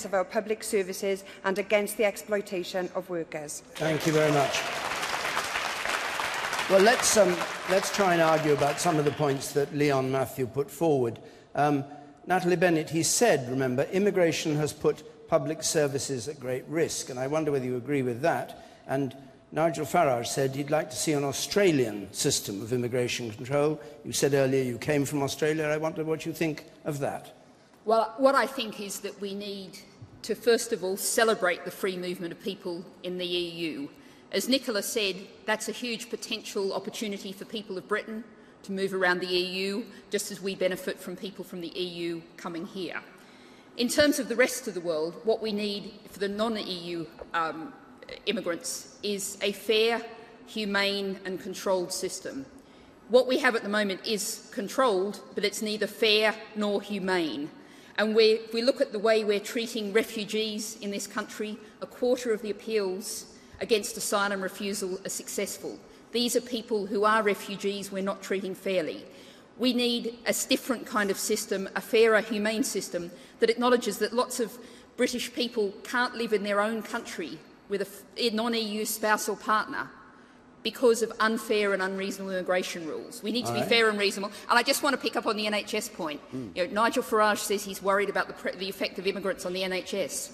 of our public services and against the exploitation of workers. Thank you very much. Well, let's try and argue about some of the points that Leon Matthew put forward. Natalie Bennett, he said, remember, immigration has put public services at great risk, and I wonder whether you agree with that. And Nigel Farage said he'd like to see an Australian system of immigration control. You said earlier you came from Australia. I wonder what you think of that. Well, what I think is that we need to, first of all, celebrate the free movement of people in the EU. As Nicola said, that's a huge potential opportunity for people of Britain to move around the EU, just as we benefit from people from the EU coming here. In terms of the rest of the world, what we need for the non-EU immigrants is a fair, humane and controlled system. What we have at the moment is controlled, but it's neither fair nor humane. And if we look at the way we're treating refugees in this country, a quarter of the appeals against asylum refusal are successful. These are people who are refugees we're not treating fairly. We need a different kind of system, a fairer, humane system that acknowledges that lots of British people can't live in their own country with a non-EU spouse or partner because of unfair and unreasonable immigration rules. We need to be fair and reasonable. And I just want to pick up on the NHS point. You know, Nigel Farage says he's worried about the effect of immigrants on the NHS.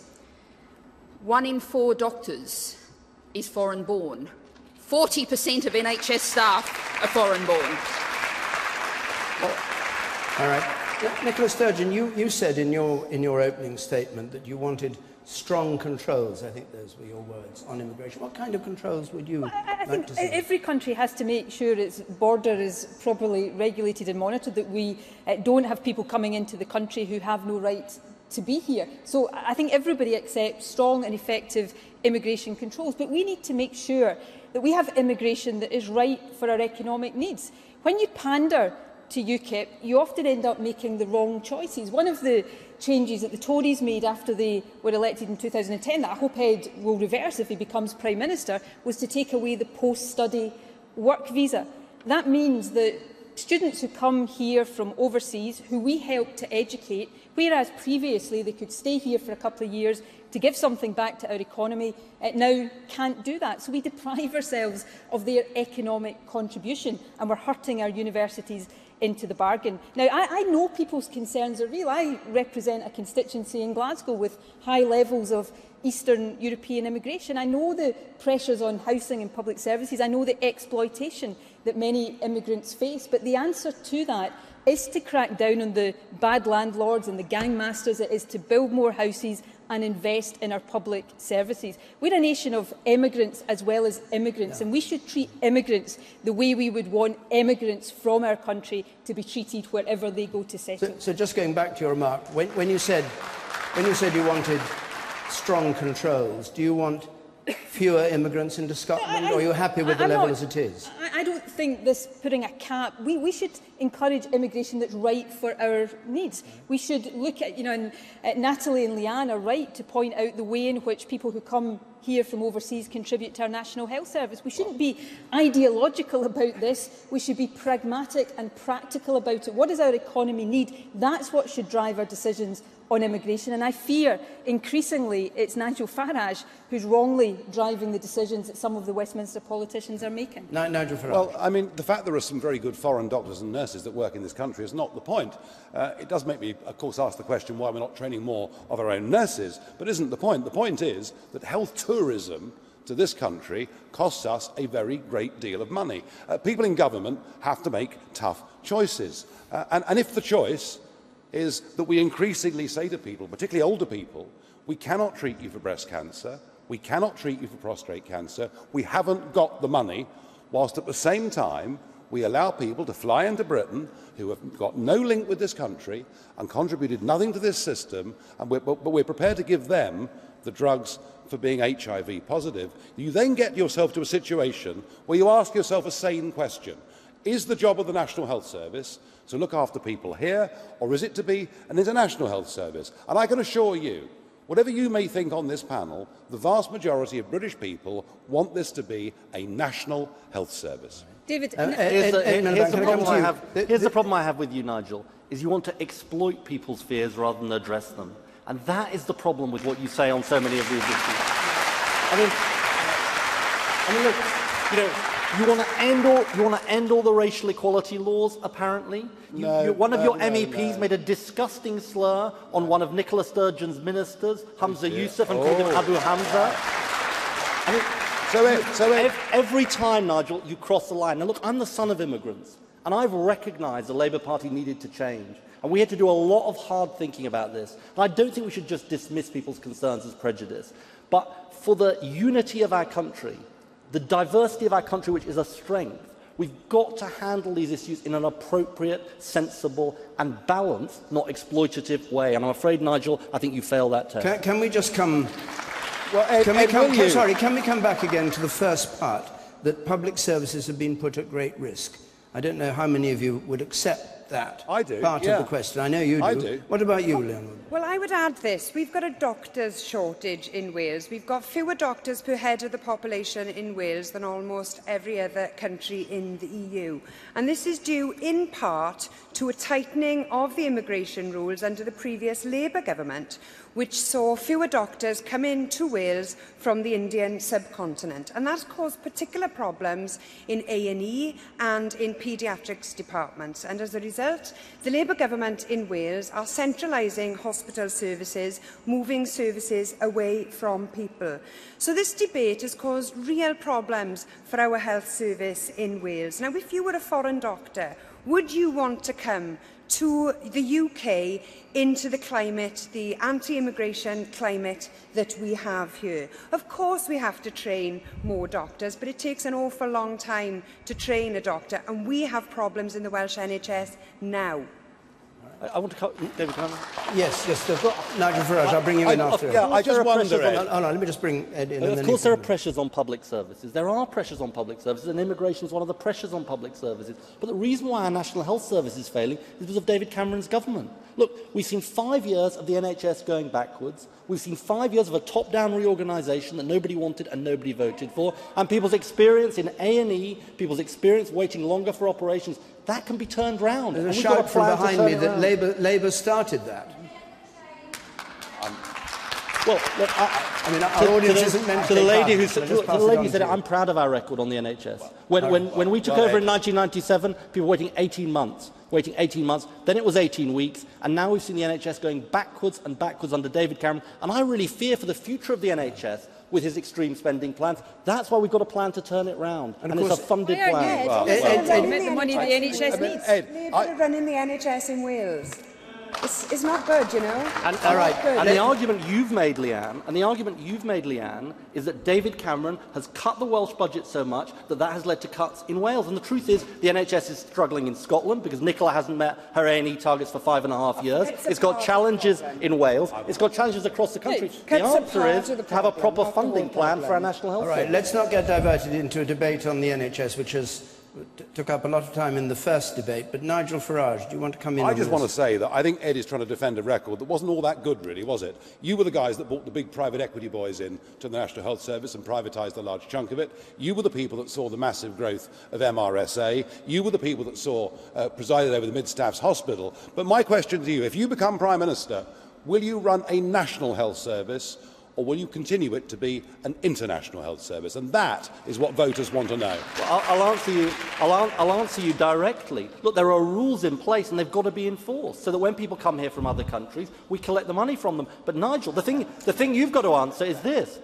1 in 4 doctors is foreign-born. 40% of NHS staff are foreign-born. All right. Nicola Sturgeon, you said in your opening statement that you wanted strong controls, I think those were your words, on immigration. What kind of controls would you like to see? Every country has to make sure its border is properly regulated and monitored, that we don't have people coming into the country who have no right to be here. So I think everybody accepts strong and effective immigration controls, but we need to make sure that we have immigration that is right for our economic needs. When you pander to UKIP, you often end up making the wrong choices. One of the changes that the Tories made after they were elected in 2010, that I hope Ed will reverse if he becomes Prime Minister, was to take away the post-study work visa. That means that students who come here from overseas, who we help to educate, whereas previously they could stay here for a couple of years to give something back to our economy, now can't do that. So we deprive ourselves of their economic contribution, and we're hurting our universities into the bargain. Now, I know people's concerns are real. I represent a constituency in Glasgow with high levels of Eastern European immigration. I know the pressures on housing and public services. I know the exploitation that many immigrants face. But the answer to that is to crack down on the bad landlords and the gang masters. It is to build more houses and invest in our public services. We're a nation of emigrants as well as immigrants, and we should treat immigrants the way we would want immigrants from our country to be treated wherever they go to settle. So just going back to your remark, when you said you wanted strong controls, do you want fewer immigrants into Scotland, or are you happy with the level as it is? I don't think this putting a cap. We should encourage immigration that's right for our needs. We should look at, and Natalie and Leanne are right to point out the way in which people who come here from overseas contribute to our National Health Service. We shouldn't be ideological about this. We should be pragmatic and practical about it. What does our economy need? That's what should drive our decisions on immigration, and I fear increasingly it's Nigel Farage who's wrongly driving the decisions that some of the Westminster politicians are making. Nigel Farage. Well, I mean, the fact there are some very good foreign doctors and nurses that work in this country is not the point. It does make me, of course, ask the question why we're not training more of our own nurses, but isn't the point. The point is that health tourism to this country costs us a very great deal of money. People in government have to make tough choices, and if the choice is that we increasingly say to people, particularly older people, we cannot treat you for breast cancer, we cannot treat you for prostate cancer, we haven't got the money, whilst at the same time we allow people to fly into Britain who have got no link with this country and contributed nothing to this system, but we're prepared to give them the drugs for being HIV positive. You then get yourself to a situation where you ask yourself a sane question. Is the job of the National Health Service to look after people here, or is it to be an international health service? And I can assure you, whatever you may think on this panel, the vast majority of British people want this to be a national health service. David, here's the problem I have with you, Nigel, is you want to exploit people's fears rather than address them. And that is the problem with what you say on so many of these issues. I mean, look, you know, you want to end all the racial equality laws, apparently. One of your MEPs made a disgusting slur on one of Nicola Sturgeon's ministers, Hamza Yusuf, and called him Abu Hamza. I mean, every time, Nigel, you cross the line. Now, look, I'm the son of immigrants, and I've recognised the Labour Party needed to change. And we had to do a lot of hard thinking about this. And I don't think we should just dismiss people's concerns as prejudice. But for the unity of our country, the diversity of our country, which is a strength, we've got to handle these issues in an appropriate, sensible and balanced, not exploitative way. And I'm afraid, Nigel, I think you failed that test. Can we just come... Well, Ed, can we come back again to the first part, that public services have been put at great risk? I don't know how many of you would accept that part of the question. I know you do. I do. What about you, Leanne? Well, I would add this. We've got a doctors' shortage in Wales. We've got fewer doctors per head of the population in Wales than almost every other country in the EU. And this is due in part to a tightening of the immigration rules under the previous Labour government, which saw fewer doctors come into Wales from the Indian subcontinent. And that's caused particular problems in A&E and in paediatrics departments. And as a result, the Labour government in Wales are centralising hospital services, moving services away from people. So this debate has caused real problems for our health service in Wales. Now, if you were a foreign doctor, would you want to come to the UK into the climate, the anti-immigration climate that we have here? Of course we have to train more doctors, but it takes an awful long time to train a doctor, and we have problems in the Welsh NHS now. I want to cut David Cameron. Yes, Nigel Farage, I'll bring you in after. Yeah, I just wonder, Hold on, let me just bring Ed in. Of course there are pressures on public services. There are pressures on public services, and immigration is one of the pressures on public services. But the reason why our National Health Service is failing is because of David Cameron's government. Look, we've seen 5 years of the NHS going backwards. We've seen 5 years of a top-down reorganisation that nobody wanted and nobody voted for. And people's experience in A&E, people's experience waiting longer for operations, that can be turned round. There's a shout from behind me that Labour started that. Well, look, I mean, our audience isn't meant to the lady who said, said it, I'm proud of our record on the NHS. When we took over in 1997, people were waiting 18 months. Then it was 18 weeks, and now we've seen the NHS going backwards and backwards under David Cameron. And I really fear for the future of the NHS with his extreme spending plans. That's why we've got a plan to turn it round, and it's a funded plan. The money the NHS needs. Labour are running the NHS in Wales. It's not good, you know. And the argument you've made, Leanne, is that David Cameron has cut the Welsh budget so much that that has led to cuts in Wales. And the truth is, the NHS is struggling in Scotland because Nicola hasn't met her A&E targets for 5.5 years. It's got challenges in Wales. It's got challenges across the country. The answer is to have a proper funding plan for our national health service. All right, let's not get diverted into a debate on the NHS, which took up a lot of time in the first debate. But Nigel Farage, do you want to come in? I just want to say that I think Ed is trying to defend a record that wasn't all that good, really, was it? You were the guys that brought the big private equity boys in to the National Health Service and privatised a large chunk of it. You were the people that saw the massive growth of MRSA. You were the people that saw presided over the Mid-Staffs Hospital. But my question to you, if you become Prime Minister, will you run a national health service, or will you continue it to be an international health service? And that is what voters want to know. Well, I'll answer you directly. Look, there are rules in place and they've got to be enforced so that when people come here from other countries, we collect the money from them. But Nigel, the thing you've got to answer is this,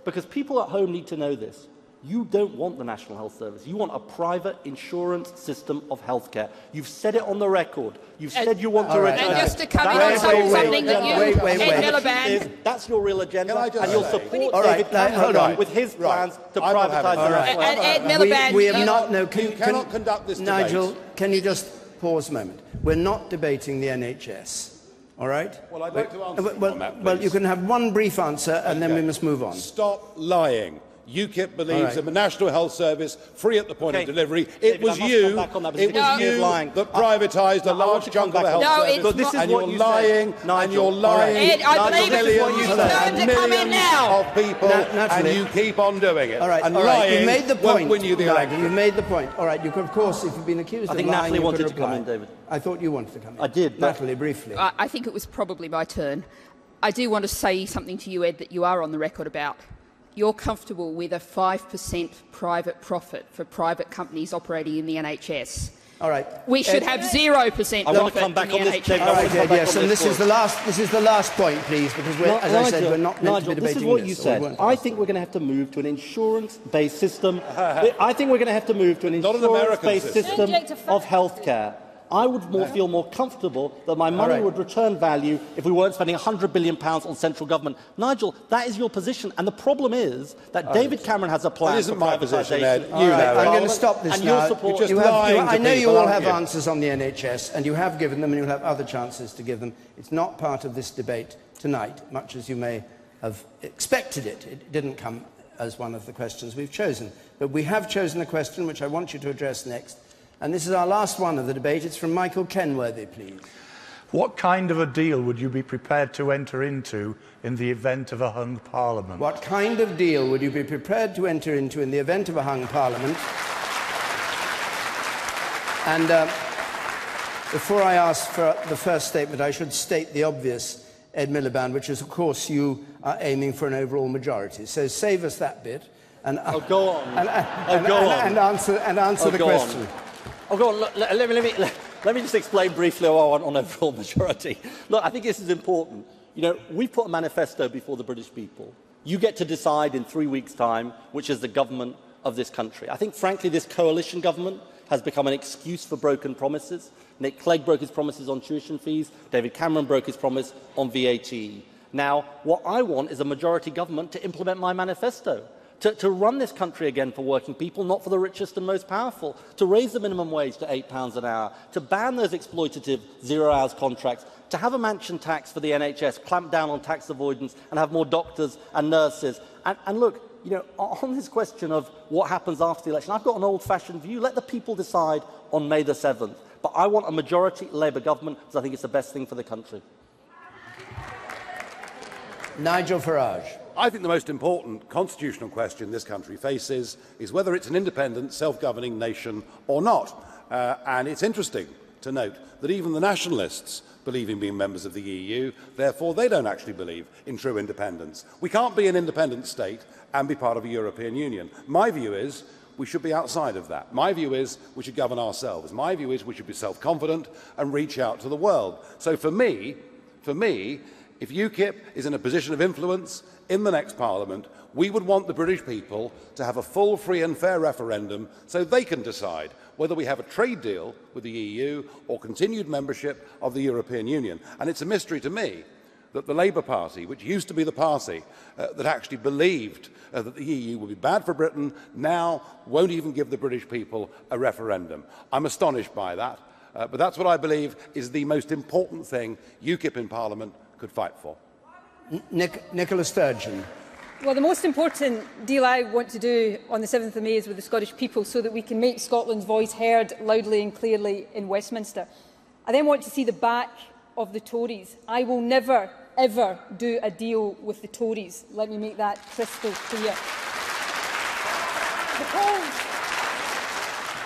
because people at home need to know this. You don't want the National Health Service. You want a private insurance system of healthcare. You've said it on the record. You've said you want to return. And just to come in on something that you, Miliband, that's your real agenda, and you'll support David Cameron with his plans to privatise the National Health Service. And Miliband, we have not. No, you cannot conduct this debate. Nigel, can you just pause a moment? We're not debating the NHS. All right? Well, I'd like to answer on that, please. Well, you can have one brief answer, and then we must move on. Stop lying. UKIP believes in the National Health Service, free at the point of delivery. It was David, you that privatised a large chunk of the health service, and you're lying, and you're lying Ed, I believe millions and millions of people, and you keep on doing it. And lying you made the point. won't win you the election. You made the point. All right, you could, of course, if you've been accused of lying, Natalie wanted to come in, David. I thought you wanted to come in. I did. Natalie, briefly. I think it was probably my turn. I do want to say something to you, Ed, that you are on the record about. You're comfortable with a 5% private profit for private companies operating in the NHS. All right. We should have 0% I want to come back on this, David. All right, yes, and this is the last point, please, because as I said, we're not meant to be debating this is what you said. I think we're going to have to move to an insurance-based system. I think we're going to have to move to an insurance-based system of healthcare. I would feel more comfortable that my money would return value if we weren't spending £100 billion on central government. Nigel, that is your position. And the problem is that David Cameron has a plan. It isn't my position, Ed. I'm going to stop this now. I know you all have answers on the NHS, and you have given them, and you'll have other chances to give them. It's not part of this debate tonight, much as you may have expected it. It didn't come as one of the questions we've chosen. But we have chosen a question which I want you to address next. And this is our last one of the debate. It's from Michael Kenworthy, please. What kind of a deal would you be prepared to enter into in the event of a hung parliament? What kind of deal would you be prepared to enter into in the event of a hung parliament? And before I ask for the first statement, I should state the obvious, Ed Miliband, which is, of course, you are aiming for an overall majority. So save us that bit and go on. And answer the question. Go on. Let me just explain briefly what I want on overall majority. Look, I think this is important. You know, we put a manifesto before the British people. You get to decide in 3 weeks' time which is the government of this country. I think, frankly, this coalition government has become an excuse for broken promises. Nick Clegg broke his promises on tuition fees. David Cameron broke his promise on VAT. Now, what I want is a majority government to implement my manifesto. To run this country again for working people, not for the richest and most powerful, to raise the minimum wage to £8 an hour, to ban those exploitative zero-hours contracts, to have a mansion tax for the NHS, clamp down on tax avoidance and have more doctors and nurses. And look, you know, on this question of what happens after the election, I've got an old-fashioned view. Let the people decide on May the 7th. But I want a majority Labour government because I think it's the best thing for the country. Nigel Farage. I think the most important constitutional question this country faces is whether it's an independent, self-governing nation or not. And it's interesting to note that even the nationalists believe in being members of the EU, therefore they don't actually believe in true independence. We can't be an independent state and be part of a European Union. My view is we should be outside of that. My view is we should govern ourselves. My view is we should be self-confident and reach out to the world. So for me, if UKIP is in a position of influence in the next Parliament, we would want the British people to have a full, free and fair referendum so they can decide whether we have a trade deal with the EU or continued membership of the European Union. And it's a mystery to me that the Labour Party, which used to be the party that actually believed that the EU would be bad for Britain, now won't even give the British people a referendum. I'm astonished by that, but that's what I believe is the most important thing UKIP in Parliament could fight for. Nicola Sturgeon. Well, the most important deal I want to do on the 7th of May is with the Scottish people so that we can make Scotland's voice heard loudly and clearly in Westminster. I then want to see the back of the Tories. I will never, ever do a deal with the Tories. Let me make that crystal clear.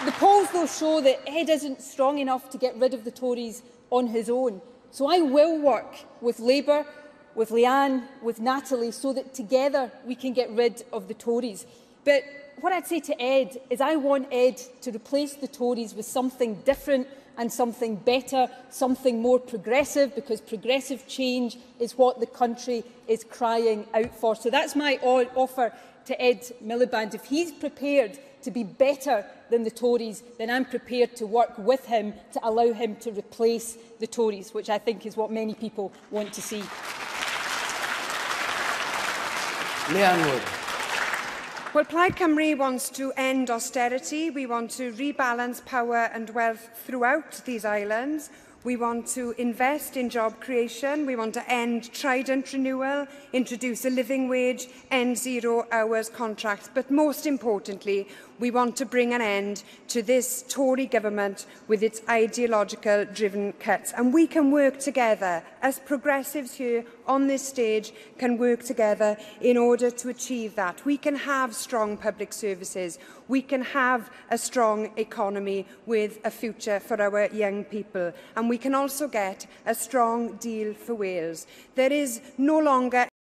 The polls, though, show that Ed isn't strong enough to get rid of the Tories on his own. So I will work with Labour, with Leanne, with Natalie, so that together we can get rid of the Tories. But what I'd say to Ed is I want Ed to replace the Tories with something different and something better, something more progressive, because progressive change is what the country is crying out for. So that's my offer to Ed Miliband. If he's prepared to be better than the Tories, then I'm prepared to work with him to allow him to replace the Tories, which I think is what many people want to see. Leanne Wood. Well, Plaid Cymru wants to end austerity. We want to rebalance power and wealth throughout these islands. We want to invest in job creation. We want to end Trident renewal, introduce a living wage, end 0 hours contracts. But most importantly, we want to bring an end to this Tory government with its ideological-driven cuts. And we can work together, as progressives here on this stage can work together in order to achieve that. We can have strong public services. We can have a strong economy with a future for our young people. And we can also get a strong deal for Wales. There is no longer